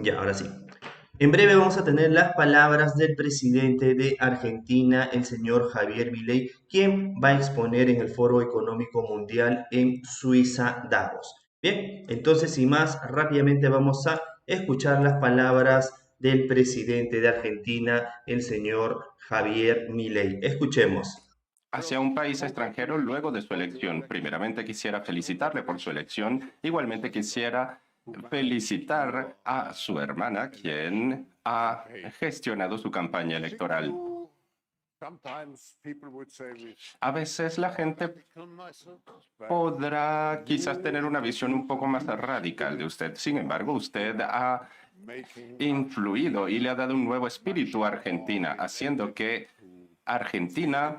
Ya, ahora sí. En breve vamos a tener las palabras del presidente de Argentina, el señor Javier Milei, quien va a exponer en el Foro Económico Mundial en Suiza, Davos. Bien, entonces sin más, rápidamente vamos a escuchar las palabras del presidente de Argentina, el señor Javier Milei. Escuchemos. Hacia un país extranjero luego de su elección. Primeramente quisiera felicitarle por su elección. Igualmente quisiera felicitar a su hermana, quien ha gestionado su campaña electoral. A veces la gente podrá quizás tener una visión un poco más radical de usted. Sin embargo, usted ha influido y le ha dado un nuevo espíritu a Argentina, haciendo que Argentina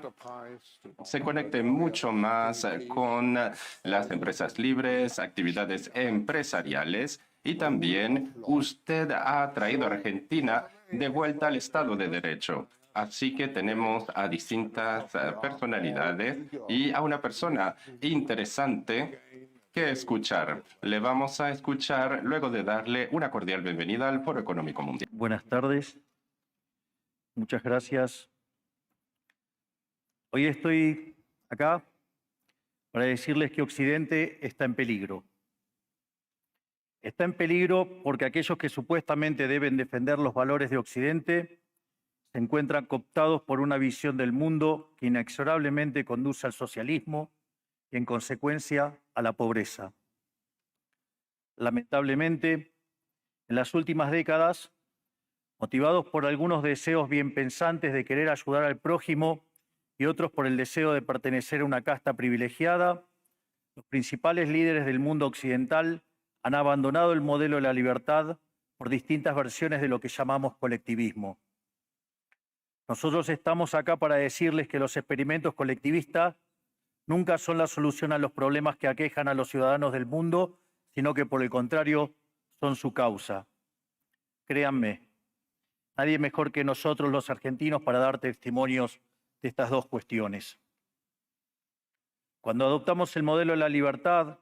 se conecte mucho más con las empresas libres, actividades empresariales, y también usted ha traído a Argentina de vuelta al Estado de Derecho. Así que tenemos a distintas personalidades y a una persona interesante que escuchar. Le vamos a escuchar luego de darle una cordial bienvenida al Foro Económico Mundial. Buenas tardes. Muchas gracias. Hoy estoy acá para decirles que Occidente está en peligro. Está en peligro porque aquellos que supuestamente deben defender los valores de Occidente se encuentran cooptados por una visión del mundo que inexorablemente conduce al socialismo y, en consecuencia, a la pobreza. Lamentablemente, en las últimas décadas, motivados por algunos deseos bien pensantes de querer ayudar al prójimo y otros por el deseo de pertenecer a una casta privilegiada, los principales líderes del mundo occidental han abandonado el modelo de la libertad por distintas versiones de lo que llamamos colectivismo. Nosotros estamos acá para decirles que los experimentos colectivistas nunca son la solución a los problemas que aquejan a los ciudadanos del mundo, sino que por el contrario son su causa. Créanme, nadie mejor que nosotros los argentinos para dar testimonios de estas dos cuestiones. Cuando adoptamos el modelo de la libertad,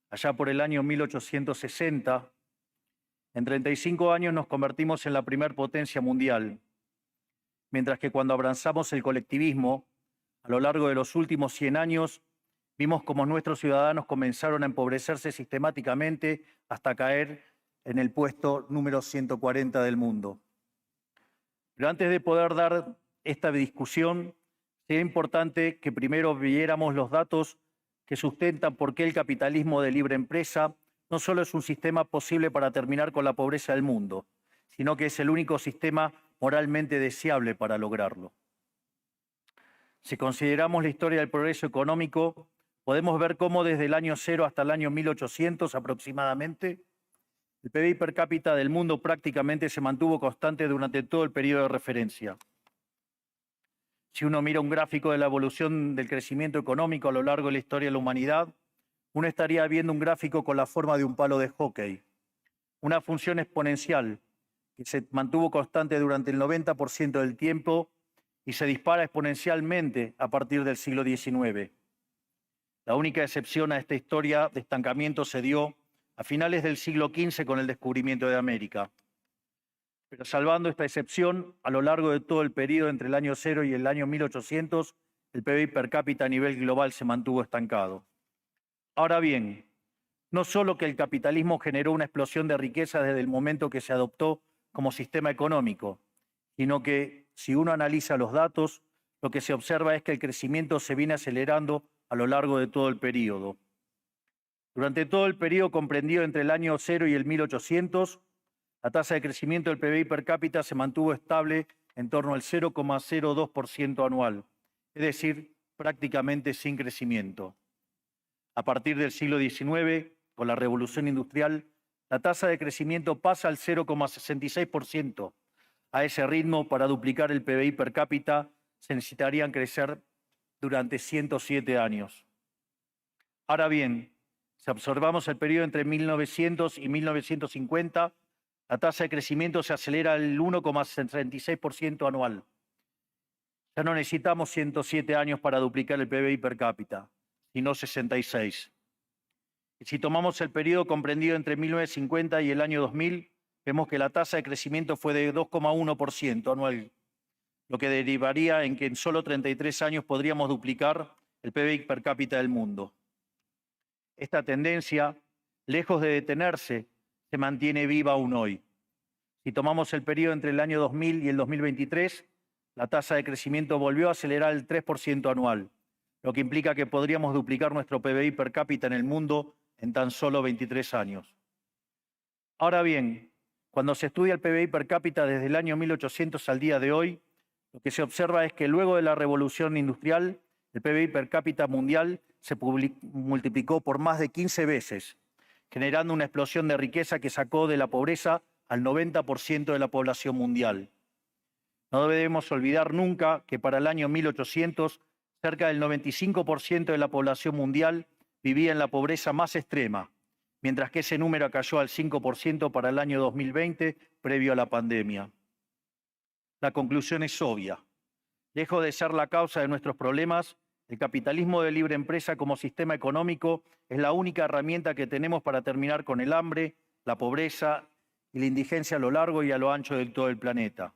allá por el año 1860, en 35 años nos convertimos en la primer potencia mundial, mientras que cuando abrazamos el colectivismo, a lo largo de los últimos 100 años, vimos cómo nuestros ciudadanos comenzaron a empobrecerse sistemáticamente hasta caer en el puesto número 140 del mundo. Pero antes de poder dar esta discusión, sería importante que primero viéramos los datos que sustentan por qué el capitalismo de libre empresa no solo es un sistema posible para terminar con la pobreza del mundo, sino que es el único sistema moralmente deseable para lograrlo. Si consideramos la historia del progreso económico, podemos ver cómo desde el año 0 hasta el año 1800 aproximadamente, el PBI per cápita del mundo prácticamente se mantuvo constante durante todo el periodo de referencia. Si uno mira un gráfico de la evolución del crecimiento económico a lo largo de la historia de la humanidad, uno estaría viendo un gráfico con la forma de un palo de hockey, una función exponencial que se mantuvo constante durante el 90% del tiempo y se dispara exponencialmente a partir del siglo XIX. La única excepción a esta historia de estancamiento se dio a finales del siglo XV con el descubrimiento de América. Pero salvando esta excepción, a lo largo de todo el periodo entre el año 0 y el año 1800, el PBI per cápita a nivel global se mantuvo estancado. Ahora bien, no solo que el capitalismo generó una explosión de riqueza desde el momento que se adoptó como sistema económico, sino que si uno analiza los datos, lo que se observa es que el crecimiento se viene acelerando a lo largo de todo el periodo. Durante todo el periodo comprendido entre el año 0 y el 1800, la tasa de crecimiento del PBI per cápita se mantuvo estable en torno al 0,02% anual, es decir, prácticamente sin crecimiento. A partir del siglo XIX, con la revolución industrial, la tasa de crecimiento pasa al 0,66%. A ese ritmo, para duplicar el PBI per cápita, se necesitarían crecer durante 107 años. Ahora bien, si observamos el periodo entre 1900 y 1950, la tasa de crecimiento se acelera al 1,66% anual. Ya no necesitamos 107 años para duplicar el PBI per cápita, sino 66. Y si tomamos el periodo comprendido entre 1950 y el año 2000, vemos que la tasa de crecimiento fue de 2,1% anual, lo que derivaría en que en solo 33 años podríamos duplicar el PBI per cápita del mundo. Esta tendencia, lejos de detenerse, se mantiene viva aún hoy. Si tomamos el periodo entre el año 2000 y el 2023, la tasa de crecimiento volvió a acelerar el 3% anual, lo que implica que podríamos duplicar nuestro PBI per cápita en el mundo en tan solo 23 años. Ahora bien, cuando se estudia el PBI per cápita desde el año 1800 al día de hoy, lo que se observa es que luego de la revolución industrial, el PBI per cápita mundial se multiplicó por más de 15 veces, generando una explosión de riqueza que sacó de la pobreza al 90% de la población mundial. No debemos olvidar nunca que para el año 1800, cerca del 95% de la población mundial vivía en la pobreza más extrema, mientras que ese número cayó al 5% para el año 2020, previo a la pandemia. La conclusión es obvia. Lejos de ser la causa de nuestros problemas, el capitalismo de libre empresa como sistema económico es la única herramienta que tenemos para terminar con el hambre, la pobreza y la indigencia a lo largo y a lo ancho de todo el planeta.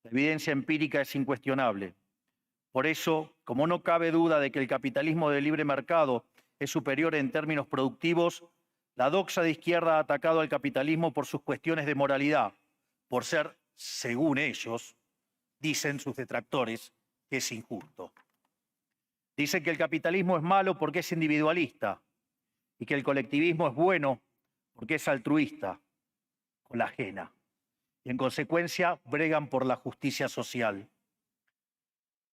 La evidencia empírica es incuestionable. Por eso, como no cabe duda de que el capitalismo de libre mercado es superior en términos productivos, la doxa de izquierda ha atacado al capitalismo por sus cuestiones de moralidad, por ser, según ellos, dicen sus detractores, que es injusto. Dicen que el capitalismo es malo porque es individualista y que el colectivismo es bueno porque es altruista, con la ajena. Y en consecuencia bregan por la justicia social.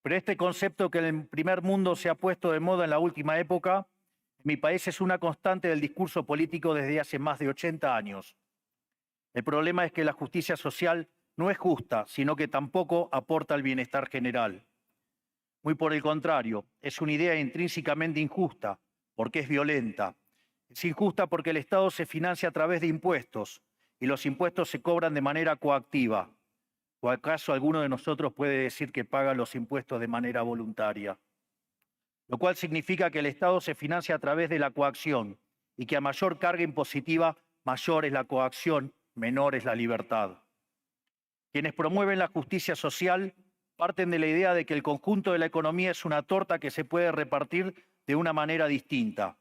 Pero este concepto que en el primer mundo se ha puesto de moda en la última época, en mi país es una constante del discurso político desde hace más de 80 años. El problema es que la justicia social no es justa, sino que tampoco aporta al bienestar general. Muy por el contrario, es una idea intrínsecamente injusta, porque es violenta. Es injusta porque el Estado se financia a través de impuestos, y los impuestos se cobran de manera coactiva. ¿O acaso alguno de nosotros puede decir que paga los impuestos de manera voluntaria? Lo cual significa que el Estado se financia a través de la coacción y que a mayor carga impositiva, mayor es la coacción, menor es la libertad. Quienes promueven la justicia social parten de la idea de que el conjunto de la economía es una torta que se puede repartir de una manera distinta.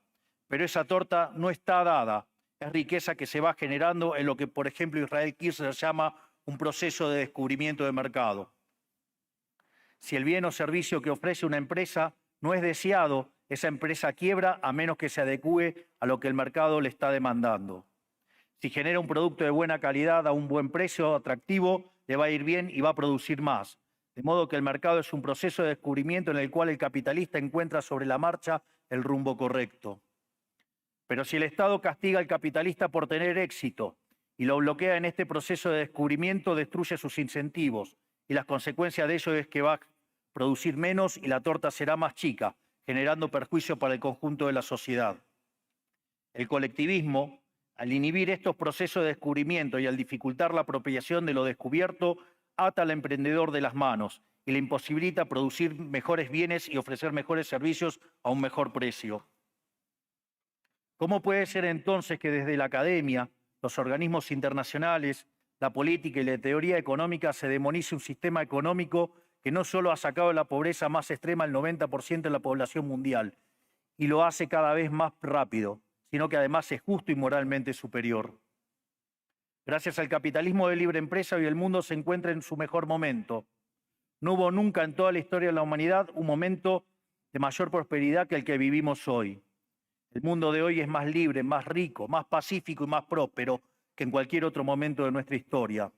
Pero esa torta no está dada, es riqueza que se va generando en lo que, por ejemplo, Israel Kirzler llama un proceso de descubrimiento de mercado. Si el bien o servicio que ofrece una empresa no es deseado, esa empresa quiebra a menos que se adecúe a lo que el mercado le está demandando. Si genera un producto de buena calidad a un buen precio atractivo, le va a ir bien y va a producir más. De modo que el mercado es un proceso de descubrimiento en el cual el capitalista encuentra sobre la marcha el rumbo correcto. Pero si el Estado castiga al capitalista por tener éxito y lo bloquea en este proceso de descubrimiento, destruye sus incentivos y las consecuencias de ello es que va a producir menos y la torta será más chica, generando perjuicio para el conjunto de la sociedad. El colectivismo, al inhibir estos procesos de descubrimiento y al dificultar la apropiación de lo descubierto, ata al emprendedor de las manos y le imposibilita producir mejores bienes y ofrecer mejores servicios a un mejor precio. ¿Cómo puede ser entonces que desde la academia, los organismos internacionales, la política y la teoría económica se demonice un sistema económico que no solo ha sacado de la pobreza más extrema al 90% de la población mundial y lo hace cada vez más rápido, sino que además es justo y moralmente superior? Gracias al capitalismo de libre empresa, hoy el mundo se encuentra en su mejor momento. No hubo nunca en toda la historia de la humanidad un momento de mayor prosperidad que el que vivimos hoy. El mundo de hoy es más libre, más rico, más pacífico y más próspero que en cualquier otro momento de nuestra historia.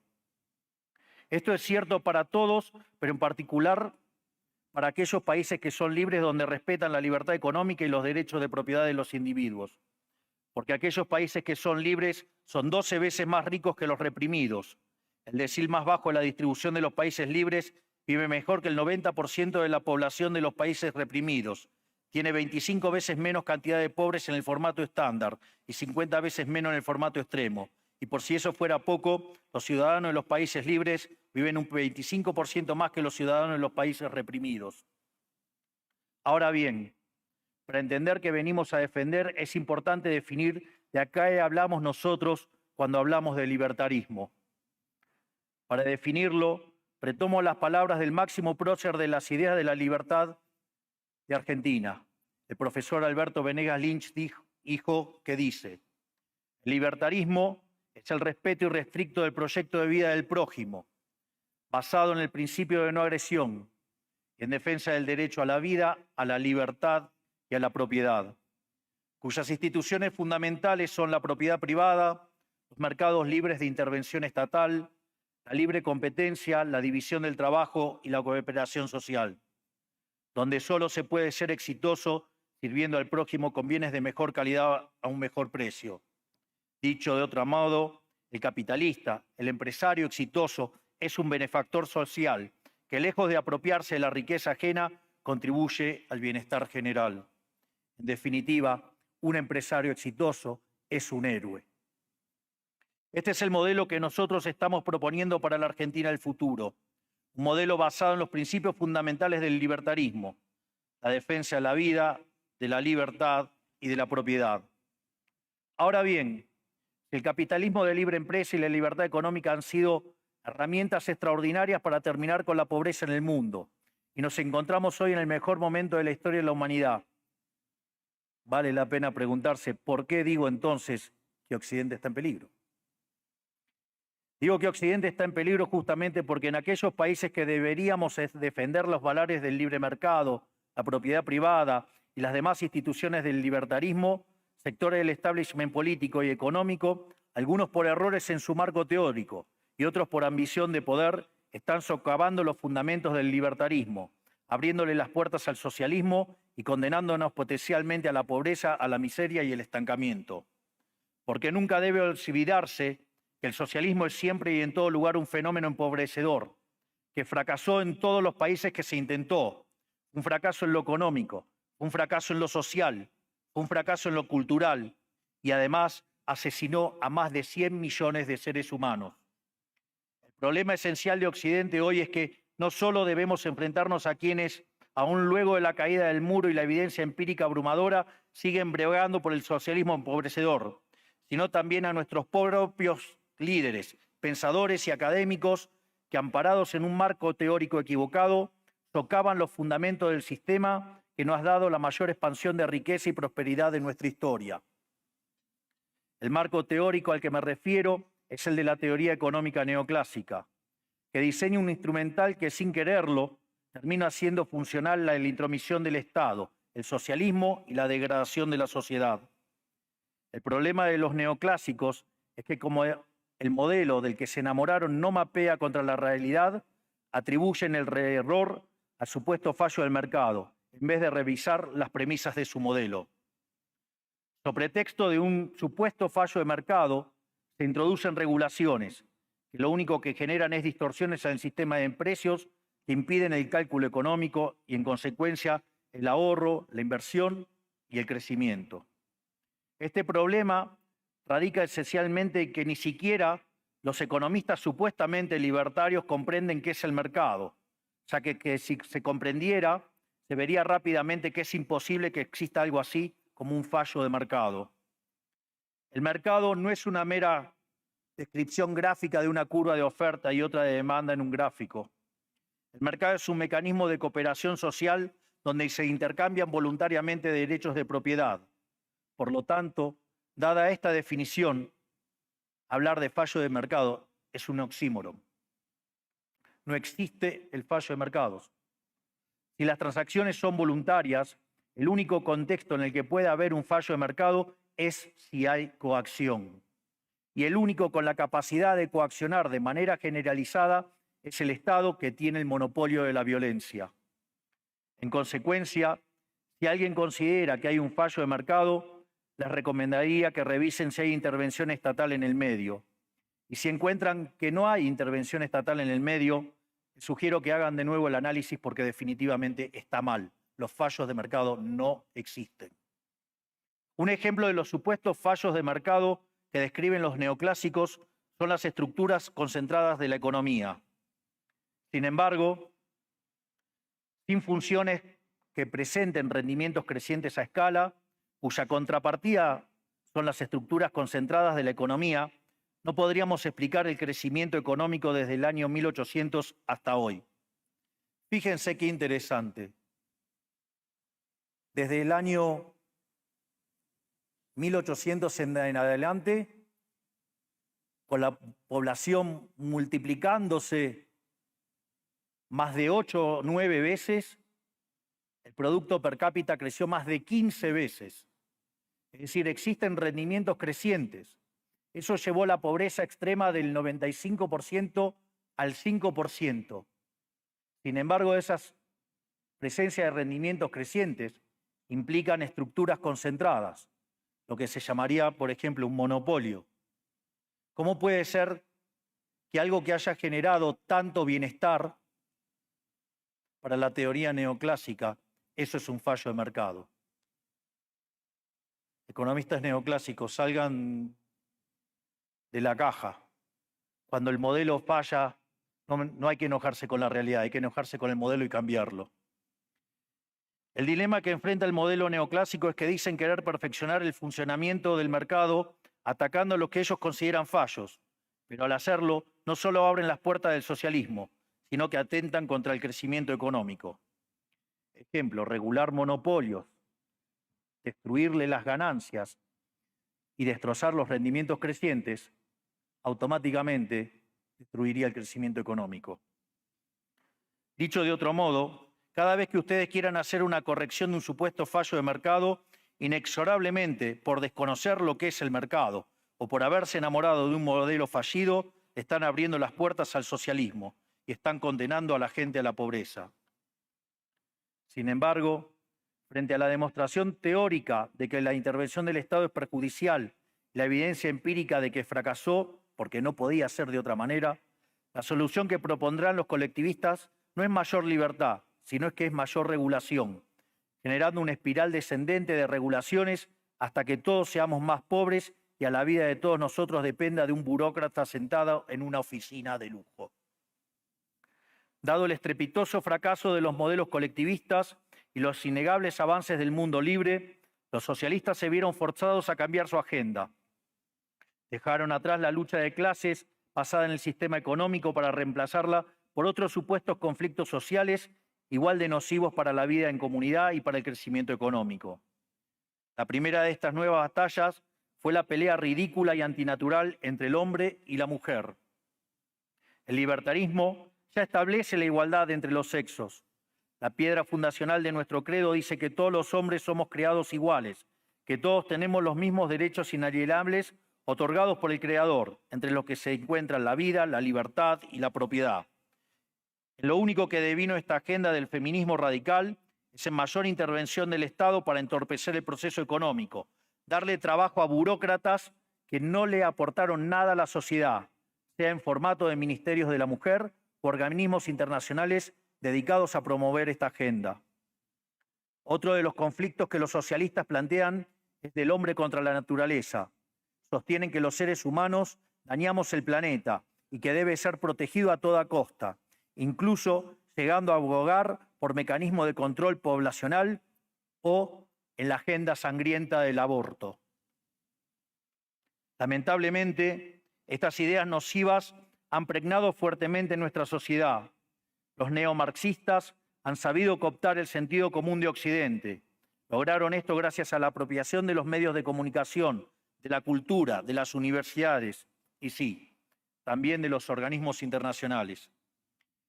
Esto es cierto para todos, pero en particular para aquellos países que son libres, donde respetan la libertad económica y los derechos de propiedad de los individuos. Porque aquellos países que son libres son 12 veces más ricos que los reprimidos. El decil más bajo de la distribución de los países libres vive mejor que el 90% de la población de los países reprimidos. Tiene 25 veces menos cantidad de pobres en el formato estándar y 50 veces menos en el formato extremo. Y por si eso fuera poco, los ciudadanos de los países libres viven un 25% más que los ciudadanos de los países reprimidos. Ahora bien, para entender que venimos a defender, es importante definir de a qué hablamos nosotros cuando hablamos de libertarismo. Para definirlo, retomo las palabras del máximo prócer de las ideas de la libertad de Argentina, el profesor Alberto Venegas Lynch, dijo que dice: el libertarismo es el respeto irrestricto del proyecto de vida del prójimo, basado en el principio de no agresión y en defensa del derecho a la vida, a la libertad y a la propiedad, cuyas instituciones fundamentales son la propiedad privada, los mercados libres de intervención estatal, la libre competencia, la división del trabajo y la cooperación social, donde solo se puede ser exitoso sirviendo al prójimo con bienes de mejor calidad a un mejor precio. Dicho de otro modo, el capitalista, el empresario exitoso, es un benefactor social que, lejos de apropiarse de la riqueza ajena, contribuye al bienestar general. En definitiva, un empresario exitoso es un héroe. Este es el modelo que nosotros estamos proponiendo para la Argentina del futuro, un modelo basado en los principios fundamentales del libertarismo, la defensa de la vida, de la libertad y de la propiedad. Ahora bien, el capitalismo de libre empresa y la libertad económica han sido herramientas extraordinarias para terminar con la pobreza en el mundo, y nos encontramos hoy en el mejor momento de la historia de la humanidad. Vale la pena preguntarse, ¿por qué digo entonces que Occidente está en peligro? Digo que Occidente está en peligro justamente porque en aquellos países que deberíamos defender los valores del libre mercado, la propiedad privada y las demás instituciones del libertarismo, sectores del establishment político y económico, algunos por errores en su marco teórico y otros por ambición de poder, están socavando los fundamentos del libertarismo, abriéndole las puertas al socialismo y condenándonos potencialmente a la pobreza, a la miseria y el estancamiento. Porque nunca debe olvidarse que el socialismo es siempre y en todo lugar un fenómeno empobrecedor, que fracasó en todos los países que se intentó, un fracaso en lo económico, un fracaso en lo social, un fracaso en lo cultural y además asesinó a más de 100 millones de seres humanos. El problema esencial de Occidente hoy es que no solo debemos enfrentarnos a quienes, aún luego de la caída del muro y la evidencia empírica abrumadora, siguen bregando por el socialismo empobrecedor, sino también a nuestros propios líderes, pensadores y académicos que, amparados en un marco teórico equivocado, socavan los fundamentos del sistema que nos ha dado la mayor expansión de riqueza y prosperidad de nuestra historia. El marco teórico al que me refiero es el de la teoría económica neoclásica, que diseña un instrumental que, sin quererlo, termina haciendo funcional la intromisión del Estado, el socialismo y la degradación de la sociedad. El problema de los neoclásicos es que, como el modelo del que se enamoraron no mapea contra la realidad, atribuyen el error al supuesto fallo del mercado, en vez de revisar las premisas de su modelo. Sobre pretexto de un supuesto fallo de mercado, se introducen regulaciones que lo único que generan es distorsiones en el sistema de precios que impiden el cálculo económico y, en consecuencia, el ahorro, la inversión y el crecimiento. Este problema radica esencialmente en que ni siquiera los economistas supuestamente libertarios comprenden qué es el mercado, ya que si se comprendiera, se vería rápidamente que es imposible que exista algo así como un fallo de mercado. El mercado no es una mera descripción gráfica de una curva de oferta y otra de demanda en un gráfico. El mercado es un mecanismo de cooperación social donde se intercambian voluntariamente derechos de propiedad. Por lo tanto, dada esta definición, hablar de fallo de mercado es un oxímoron. No existe el fallo de mercados. Si las transacciones son voluntarias, el único contexto en el que puede haber un fallo de mercado es si hay coacción. Y el único con la capacidad de coaccionar de manera generalizada es el Estado, que tiene el monopolio de la violencia. En consecuencia, si alguien considera que hay un fallo de mercado, les recomendaría que revisen si hay intervención estatal en el medio. Y si encuentran que no hay intervención estatal en el medio, les sugiero que hagan de nuevo el análisis porque definitivamente está mal. Los fallos de mercado no existen. Un ejemplo de los supuestos fallos de mercado que describen los neoclásicos son las estructuras concentradas de la economía. Sin embargo, sin funciones que presenten rendimientos crecientes a escala, cuya contrapartida son las estructuras concentradas de la economía, no podríamos explicar el crecimiento económico desde el año 1800 hasta hoy. Fíjense qué interesante. Desde el año 1800 en adelante, con la población multiplicándose más de 8 o 9 veces, el producto per cápita creció más de 15 veces. Es decir, existen rendimientos crecientes. Eso llevó la pobreza extrema del 95% al 5%. Sin embargo, esas presencias de rendimientos crecientes implican estructuras concentradas, lo que se llamaría, por ejemplo, un monopolio. ¿Cómo puede ser que algo que haya generado tanto bienestar para la teoría neoclásica, eso es un fallo de mercado? Economistas neoclásicos, salgan de la caja. Cuando el modelo falla, no hay que enojarse con la realidad, hay que enojarse con el modelo y cambiarlo. El dilema que enfrenta el modelo neoclásico es que dicen querer perfeccionar el funcionamiento del mercado atacando lo que ellos consideran fallos, pero al hacerlo no solo abren las puertas del socialismo, sino que atentan contra el crecimiento económico. Ejemplo, regular monopolios, destruirle las ganancias y destrozar los rendimientos crecientes, automáticamente destruiría el crecimiento económico. Dicho de otro modo, cada vez que ustedes quieran hacer una corrección de un supuesto fallo de mercado, inexorablemente, por desconocer lo que es el mercado o por haberse enamorado de un modelo fallido, están abriendo las puertas al socialismo y están condenando a la gente a la pobreza. Sin embargo, frente a la demostración teórica de que la intervención del Estado es perjudicial, la evidencia empírica de que fracasó porque no podía ser de otra manera, la solución que propondrán los colectivistas no es mayor libertad, sino es que es mayor regulación, generando una espiral descendente de regulaciones hasta que todos seamos más pobres y a la vida de todos nosotros dependa de un burócrata sentado en una oficina de lujo. Dado el estrepitoso fracaso de los modelos colectivistas y los innegables avances del mundo libre, los socialistas se vieron forzados a cambiar su agenda. Dejaron atrás la lucha de clases basada en el sistema económico para reemplazarla por otros supuestos conflictos sociales igual de nocivos para la vida en comunidad y para el crecimiento económico. La primera de estas nuevas batallas fue la pelea ridícula y antinatural entre el hombre y la mujer. El libertarismo ya establece la igualdad entre los sexos. La piedra fundacional de nuestro credo dice que todos los hombres somos creados iguales, que todos tenemos los mismos derechos inalienables otorgados por el Creador, entre los que se encuentran la vida, la libertad y la propiedad. Lo único que devino esta agenda del feminismo radical es en mayor intervención del Estado para entorpecer el proceso económico, darle trabajo a burócratas que no le aportaron nada a la sociedad, sea en formato de ministerios de la mujer o organismos internacionales dedicados a promover esta agenda. Otro de los conflictos que los socialistas plantean es del hombre contra la naturaleza. Sostienen que los seres humanos dañamos el planeta y que debe ser protegido a toda costa, incluso llegando a abogar por mecanismos de control poblacional o en la agenda sangrienta del aborto. Lamentablemente, estas ideas nocivas han pregnado fuertemente en nuestra sociedad. Los neomarxistas han sabido cooptar el sentido común de Occidente. Lograron esto gracias a la apropiación de los medios de comunicación, de la cultura, de las universidades y sí, también de los organismos internacionales.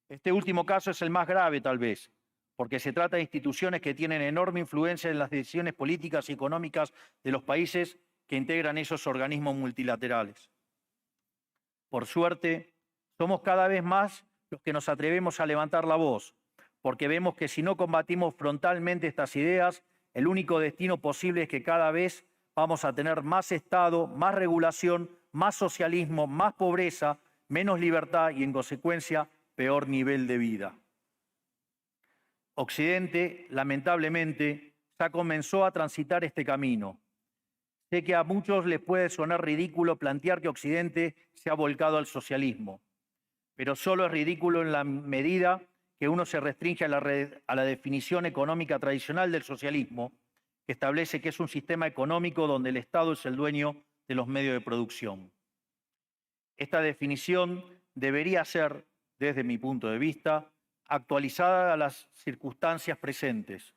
Este último caso es el más grave, tal vez, porque se trata de instituciones que tienen enorme influencia en las decisiones políticas y económicas de los países que integran esos organismos multilaterales. Por suerte, somos cada vez más los que nos atrevemos a levantar la voz, porque vemos que si no combatimos frontalmente estas ideas, el único destino posible es que cada vez vamos a tener más Estado, más regulación, más socialismo, más pobreza, menos libertad y, en consecuencia, peor nivel de vida. Occidente, lamentablemente, ya comenzó a transitar este camino. Sé que a muchos les puede sonar ridículo plantear que Occidente se ha volcado al socialismo, pero solo es ridículo en la medida que uno se restringe a la definición económica tradicional del socialismo, que establece que es un sistema económico donde el Estado es el dueño de los medios de producción. Esta definición debería ser, desde mi punto de vista, actualizada a las circunstancias presentes.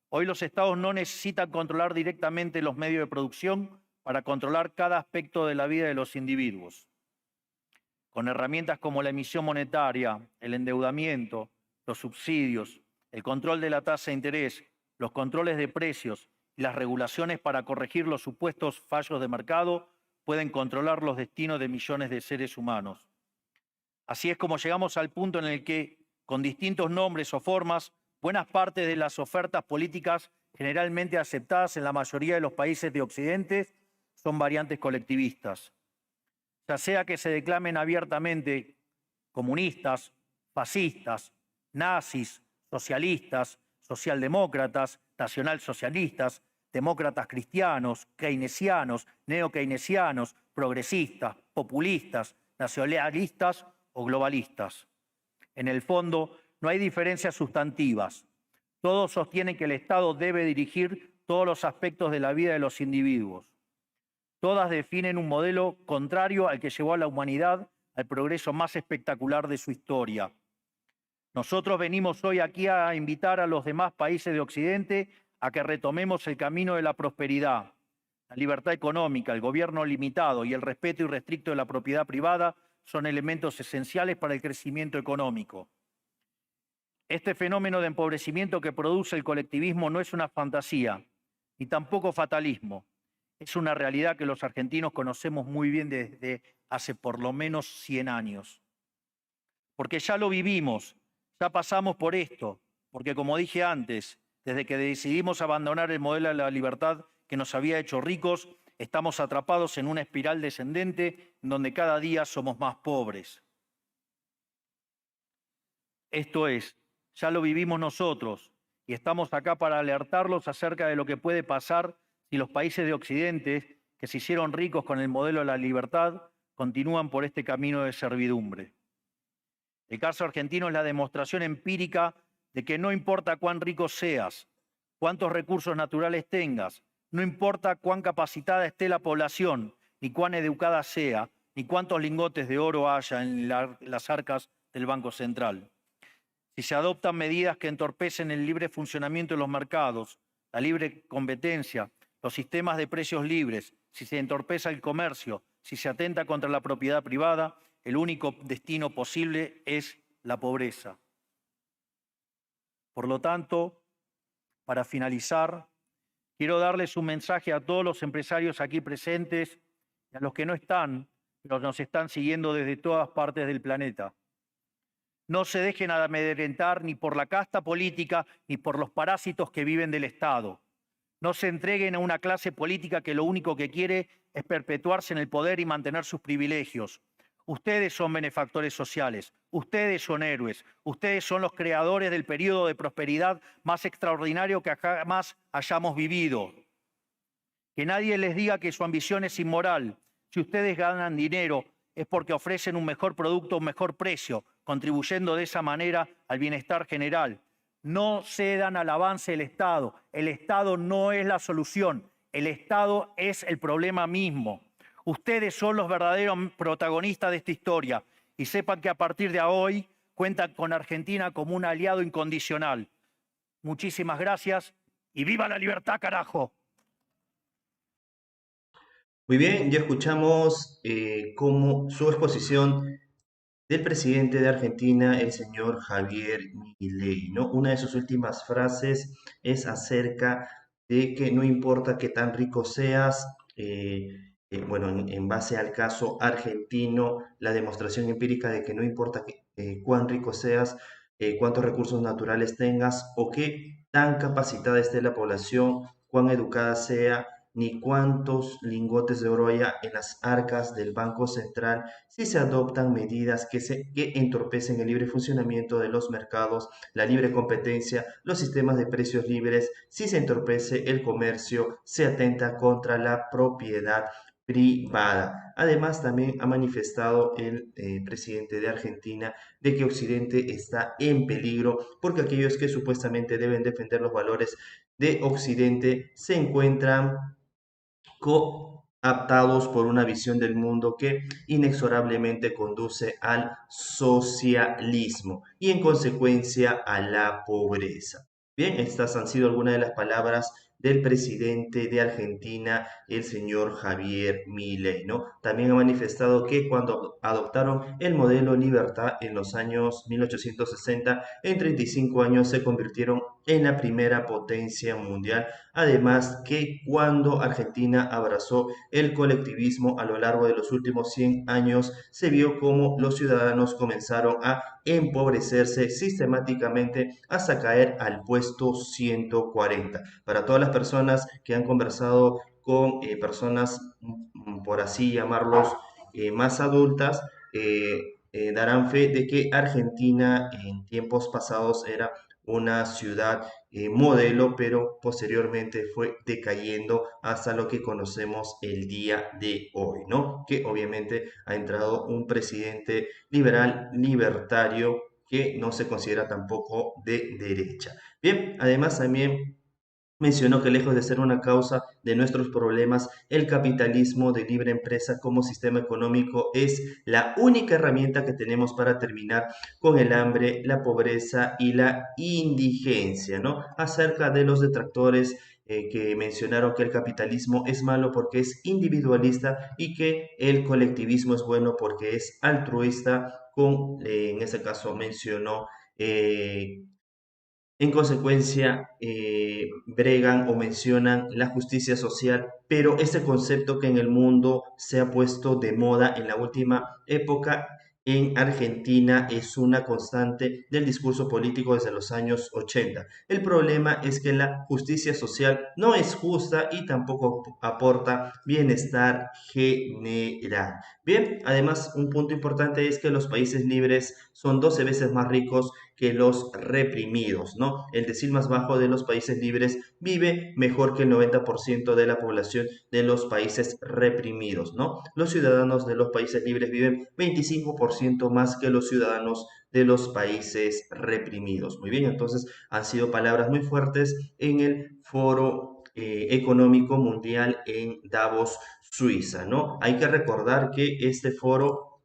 Hoy los estados no necesitan controlar directamente los medios de producción para controlar cada aspecto de la vida de los individuos. Con herramientas como la emisión monetaria, el endeudamiento, los subsidios, el control de la tasa de interés, los controles de precios y las regulaciones para corregir los supuestos fallos de mercado, pueden controlar los destinos de millones de seres humanos. Así es como llegamos al punto en el que, con distintos nombres o formas, buenas partes de las ofertas políticas generalmente aceptadas en la mayoría de los países de Occidente son variantes colectivistas. Ya sea que se declamen abiertamente comunistas, fascistas, nazis, socialistas, socialdemócratas, nacionalsocialistas, demócratas cristianos, keynesianos, neokeynesianos, progresistas, populistas, nacionalistas o globalistas. En el fondo, no hay diferencias sustantivas. Todos sostienen que el Estado debe dirigir todos los aspectos de la vida de los individuos. Todas definen un modelo contrario al que llevó a la humanidad al progreso más espectacular de su historia. Nosotros venimos hoy aquí a invitar a los demás países de Occidente a que retomemos el camino de la prosperidad. La libertad económica, el gobierno limitado y el respeto irrestricto de la propiedad privada son elementos esenciales para el crecimiento económico. Este fenómeno de empobrecimiento que produce el colectivismo no es una fantasía, ni tampoco fatalismo. Es una realidad que los argentinos conocemos muy bien desde hace por lo menos 100 años. Porque ya lo vivimos, ya pasamos por esto, porque como dije antes, desde que decidimos abandonar el modelo de la libertad que nos había hecho ricos, estamos atrapados en una espiral descendente en donde cada día somos más pobres. Esto es, ya lo vivimos nosotros y estamos acá para alertarlos acerca de lo que puede pasar si los países de Occidente, que se hicieron ricos con el modelo de la libertad, continúan por este camino de servidumbre. El caso argentino es la demostración empírica de que no importa cuán rico seas, cuántos recursos naturales tengas, no importa cuán capacitada esté la población, ni cuán educada sea, ni cuántos lingotes de oro haya en las arcas del Banco Central. Si se adoptan medidas que entorpecen el libre funcionamiento de los mercados, la libre competencia, los sistemas de precios libres, si se entorpece el comercio, si se atenta contra la propiedad privada, el único destino posible es la pobreza. Por lo tanto, para finalizar, quiero darles un mensaje a todos los empresarios aquí presentes y a los que no están, pero nos están siguiendo desde todas partes del planeta. No se dejen amedrentar ni por la casta política ni por los parásitos que viven del Estado. No se entreguen a una clase política que lo único que quiere es perpetuarse en el poder y mantener sus privilegios. Ustedes son benefactores sociales, ustedes son héroes, ustedes son los creadores del periodo de prosperidad más extraordinario que jamás hayamos vivido. Que nadie les diga que su ambición es inmoral. Si ustedes ganan dinero es porque ofrecen un mejor producto a un mejor precio, contribuyendo de esa manera al bienestar general. No cedan al avance del Estado. El Estado no es la solución. El Estado es el problema mismo. Ustedes son los verdaderos protagonistas de esta historia y sepan que a partir de hoy cuentan con Argentina como un aliado incondicional. Muchísimas gracias y ¡viva la libertad, carajo! Muy bien, ya escuchamos como su exposición del presidente de Argentina, el señor Javier Milei, ¿no? Una de sus últimas frases es acerca de que no importa qué tan rico seas, bueno, en base al caso argentino, la demostración empírica de que no importa cuán rico seas, cuántos recursos naturales tengas o qué tan capacitada esté la población, cuán educada sea, ni cuántos lingotes de oro haya en las arcas del Banco Central si se adoptan medidas que entorpecen el libre funcionamiento de los mercados, la libre competencia, los sistemas de precios libres, si se entorpece el comercio, se atenta contra la propiedad privada. Además, también ha manifestado el presidente de Argentina de que Occidente está en peligro porque aquellos que supuestamente deben defender los valores de Occidente se encuentran aptados por una visión del mundo que inexorablemente conduce al socialismo y en consecuencia a la pobreza. Bien, estas han sido algunas de las palabras del presidente de Argentina, el señor Javier Milei, ¿no? También ha manifestado que cuando adoptaron el modelo libertad en los años 1860, en 35 años se convirtieron en la primera potencia mundial. Además que cuando Argentina abrazó el colectivismo a lo largo de los últimos 100 años, se vio como los ciudadanos comenzaron a empobrecerse sistemáticamente hasta caer al puesto 140. Para todas las personas que han conversado con personas, por así llamarlos, más adultas, darán fe de que Argentina en tiempos pasados era una ciudad modelo, pero posteriormente fue decayendo hasta lo que conocemos el día de hoy, ¿no? Que obviamente ha entrado un presidente liberal, libertario, que no se considera tampoco de derecha. Bien, además también mencionó que lejos de ser una causa de nuestros problemas, el capitalismo de libre empresa como sistema económico es la única herramienta que tenemos para terminar con el hambre, la pobreza y la indigencia, ¿no? Acerca de los detractores que mencionaron que el capitalismo es malo porque es individualista y que el colectivismo es bueno porque es altruista, en ese caso mencionó en consecuencia, bregan o mencionan la justicia social, pero ese concepto que en el mundo se ha puesto de moda en la última época en Argentina es una constante del discurso político desde los años 80. El problema es que la justicia social no es justa y tampoco aporta bienestar general. Bien, además un punto importante es que los países libres son 12 veces más ricos que los reprimidos, ¿no? El decil más bajo de los países libres vive mejor que el 90% de la población de los países reprimidos, ¿no? Los ciudadanos de los países libres viven 25% más que los ciudadanos de los países reprimidos. Muy bien, entonces han sido palabras muy fuertes en el foro económico mundial en Davos, Suiza, ¿no? Hay que recordar que este foro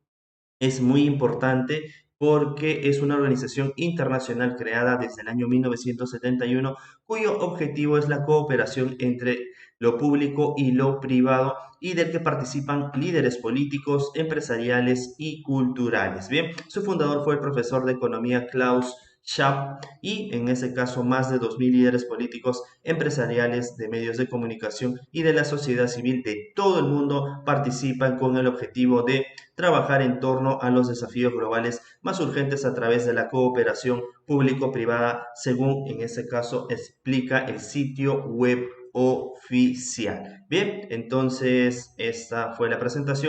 es muy importante porque es una organización internacional creada desde el año 1971 cuyo objetivo es la cooperación entre lo público y lo privado y del que participan líderes políticos, empresariales y culturales. Bien, su fundador fue el profesor de economía Klaus Schwab y en ese caso más de 2000 líderes políticos, empresariales, de medios de comunicación y de la sociedad civil de todo el mundo participan con el objetivo de trabajar en torno a los desafíos globales más urgentes a través de la cooperación público-privada, según en este caso explica el sitio web oficial. Bien, entonces esta fue la presentación.